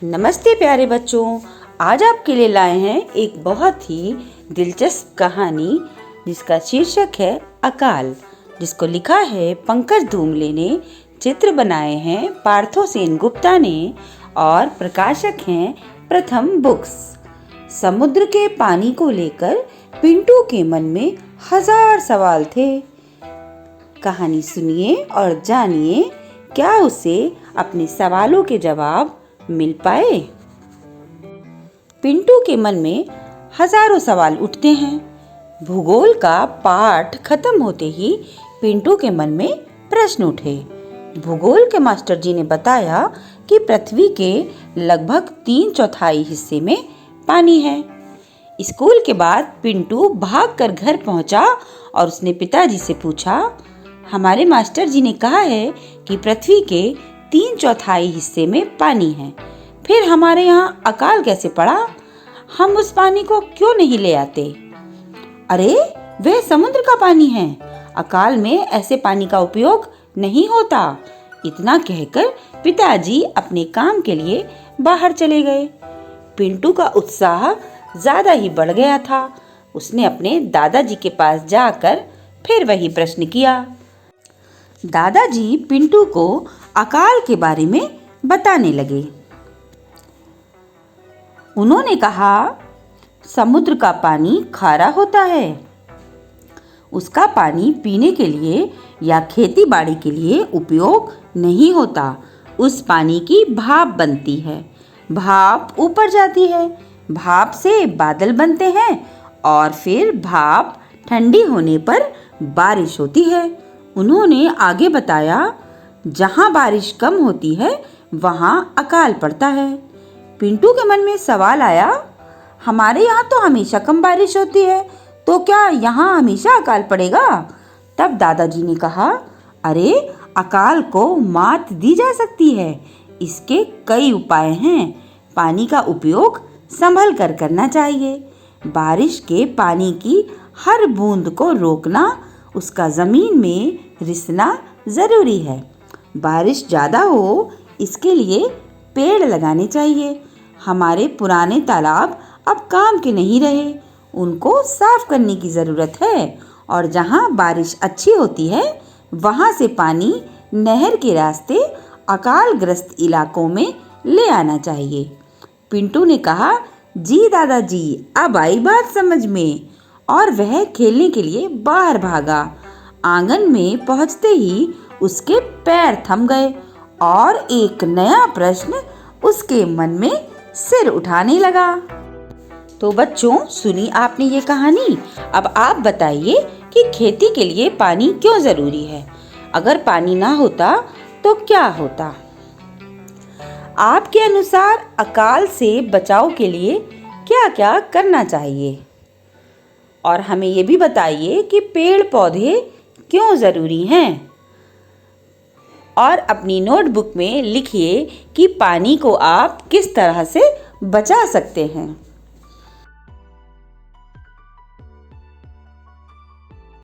नमस्ते प्यारे बच्चों, आज आपके लिए लाए हैं एक बहुत ही दिलचस्प कहानी जिसका शीर्षक है अकाल, जिसको लिखा है पंकज धूमले ने, चित्र बनाए हैं पार्थो सेन गुप्ता ने और प्रकाशक हैं प्रथम बुक्स। समुद्र के पानी को लेकर पिंटू के मन में हजार सवाल थे। कहानी सुनिए और जानिए क्या उसे अपने सवालों के जवाब मिल पाए। पिंटू के मन में हजारों सवाल उठते हैं। भूगोल का पाठ खत्म होते ही पिंटू के मन में प्रश्न उठे। भूगोल के मास्टर जी ने बताया कि पृथ्वी के लगभग 3/4 हिस्से में पानी है। स्कूल के बाद पिंटू भागकर घर पहुंचा और उसने पिताजी से पूछा, हमारे मास्टर जी ने कहा है कि पृथ्वी के 3/4 हिस्से में पानी है, फिर हमारे यहाँ अकाल कैसे पड़ा? हम उस पानी को क्यों नहीं ले आते? अरे वह समुद्र का पानी है, अकाल में ऐसे पानी का उपयोग नहीं होता। इतना कहकर पिताजी अपने काम के लिए बाहर चले गए। पिंटू का उत्साह ज्यादा ही बढ़ गया था। उसने अपने दादाजी के पास जाकर फिर वही प्रश्न किया। दादाजी पिंटू को अकाल के बारे में बताने लगे। उन्होंने कहा, समुद्र का पानी खारा होता है। उसका पानी पीने के लिए या खेती बाड़ी के लिए उपयोग नहीं होता। उस पानी की भाप बनती है, भाप ऊपर जाती है, भाप से बादल बनते हैं और फिर भाप ठंडी होने पर बारिश होती है। उन्होंने आगे बताया, जहाँ बारिश कम होती है वहाँ अकाल पड़ता है। पिंटू के मन में सवाल आया, हमारे यहाँ तो हमेशा कम बारिश होती है, तो क्या यहाँ हमेशा अकाल पड़ेगा? तब दादाजी ने कहा, अरे अकाल को मात दी जा सकती है। इसके कई उपाय हैं। पानी का उपयोग संभल कर करना चाहिए। बारिश के पानी की हर बूंद को रोकना, उसका जमीन में रिसना जरूरी है। बारिश ज़्यादा हो इसके लिए पेड़ लगाने चाहिए। हमारे पुराने तालाब अब काम के नहीं रहे, उनको साफ करने की ज़रूरत है। और जहाँ बारिश अच्छी होती है वहाँ से पानी नहर के रास्ते अकालग्रस्त इलाकों में ले आना चाहिए। पिंटू ने कहा, जी दादाजी, अब आई बात समझ में। और वह खेलने के लिए बाहर भागा। आंगन में पहुँचते ही उसके पैर थम गए और एक नया प्रश्न उसके मन में सिर उठाने लगा। तो बच्चों, सुनी आपने ये कहानी। अब आप बताइए कि खेती के लिए पानी क्यों जरूरी है? अगर पानी ना होता तो क्या होता? आपके अनुसार अकाल से बचाव के लिए क्या क्या करना चाहिए? और हमें ये भी बताइए कि पेड़ पौधे क्यों जरूरी हैं? और अपनी नोटबुक में लिखिए कि पानी को आप किस तरह से बचा सकते हैं।